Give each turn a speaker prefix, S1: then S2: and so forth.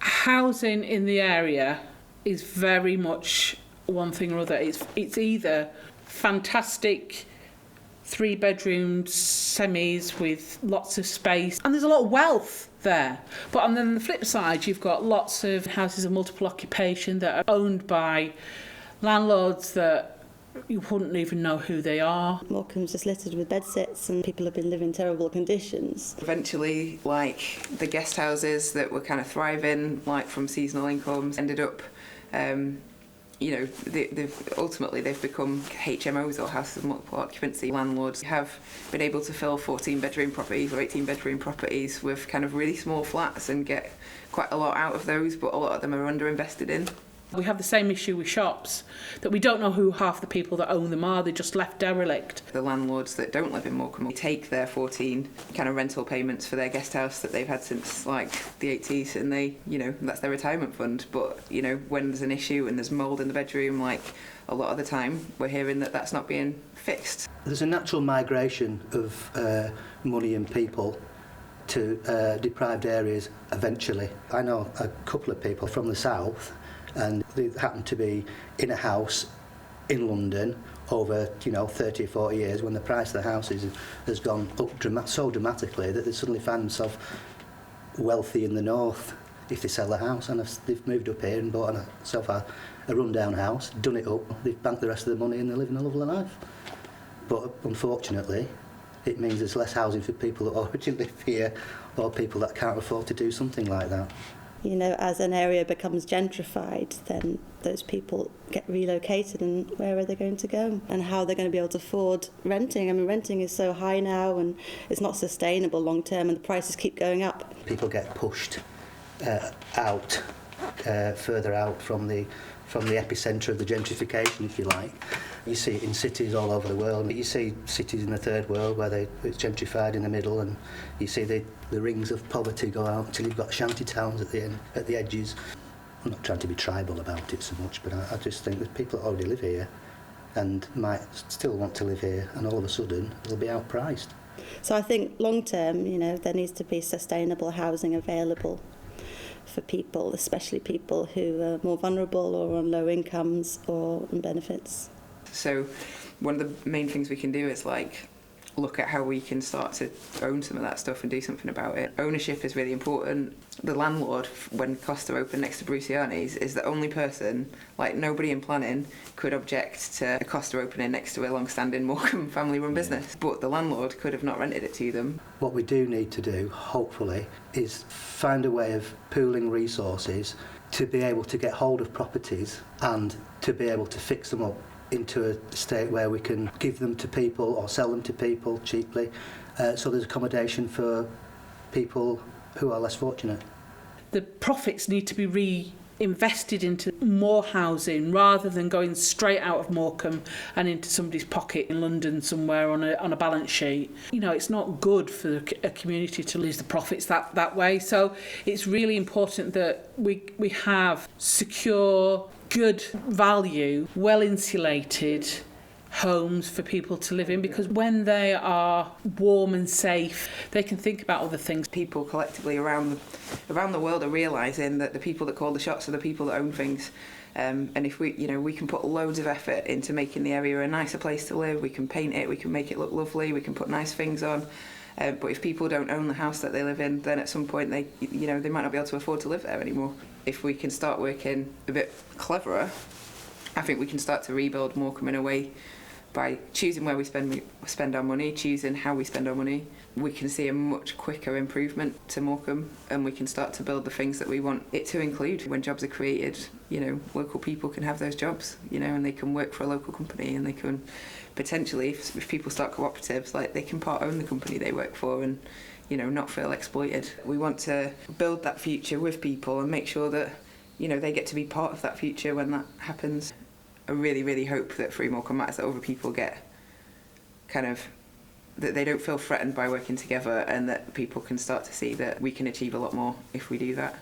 S1: Housing in the area is very much one thing or other. It's either fantastic 3-bedroom semis with lots of space, and there's a lot of wealth there. But on the flip side, you've got lots of houses of multiple occupation that are owned by landlords that you wouldn't even know who they are.
S2: Morecambe's just littered with bedsits and people have been living in terrible conditions.
S3: Eventually, like, the guest houses that were kind of thriving, like from seasonal incomes, ended up, they've become HMOs, or houses of multiple occupancy. Landlords have been able to fill 14-bedroom properties or 18-bedroom properties with kind of really small flats and get quite a lot out of those, but a lot of them are underinvested in.
S1: We have the same issue with shops, that we don't know who half the people that own them are. They're just left derelict.
S3: The landlords that don't live in Morecambe take their 14 kind of rental payments for their guest house that they've had since like the 80s, and they, that's their retirement fund. But, when there's an issue and there's mould in the bedroom, like a lot of the time we're hearing that that's not being fixed.
S4: There's a natural migration of money and people to deprived areas eventually. I know a couple of people from the south, and they happen to be in a house in London over 30 or 40 years, when the price of the houses has gone up so dramatically that they suddenly find themselves wealthy in the north if they sell the house, and they've moved up here and bought themselves a rundown house, done it up, they've banked the rest of the money and they're living a lovely life. But unfortunately it means there's less housing for people that already live here, or people that can't afford to do something like that.
S2: As an area becomes gentrified, then those people get relocated, and where are they going to go? And how are they going to be able to afford renting? I mean, renting is so high now and it's not sustainable long term, and the prices keep going up.
S4: People get pushed out, further out from the epicentre of the gentrification, if you like. You see it in cities all over the world. You see cities in the third world where it's gentrified in the middle, and you see the rings of poverty go out until you've got shanty towns at the edges. I'm not trying to be tribal about it so much, but I just think that people that already live here and might still want to live here, and all of a sudden they'll be outpriced.
S2: So I think long term, there needs to be sustainable housing available for people, especially people who are more vulnerable or on low incomes or on benefits.
S3: So one of the main things we can do is look at how we can start to own some of that stuff and do something about it. Ownership is really important. The landlord, when Costa opened next to Bruciani's, is the only person, nobody in planning could object to a Costa opening next to a long-standing Morecambe family-run business. But the landlord could have not rented it to them.
S4: What we do need to do, hopefully, is find a way of pooling resources to be able to get hold of properties and to be able to fix them up into a state where we can give them to people or sell them to people cheaply, so there's accommodation for people who are less fortunate.
S1: The profits need to be reinvested into more housing rather than going straight out of Morecambe and into somebody's pocket in London somewhere on a balance sheet. It's not good for a community to lose the profits that way. So it's really important that we have secure, good value, well insulated homes for people to live in, because when they are warm and safe, they can think about other things.
S3: People collectively around the world are realising that the people that call the shots are the people that own things. And if we can put loads of effort into making the area a nicer place to live, we can paint it, we can make it look lovely, we can put nice things on. But if people don't own the house that they live in, then at some point they might not be able to afford to live there anymore. If we can start working a bit cleverer, I think we can start to rebuild Morecambe in a way by choosing where we spend our money, choosing how we spend our money. We can see a much quicker improvement to Morecambe, and we can start to build the things that we want it to include. When jobs are created, local people can have those jobs, and they can work for a local company, and they can potentially, if people start cooperatives, they can part own the company they work for and not feel exploited. We want to build that future with people and make sure that they get to be part of that future when that happens. I really, really hope that through Morecambe Matters that other people get that they don't feel threatened by working together, and that people can start to see that we can achieve a lot more if we do that.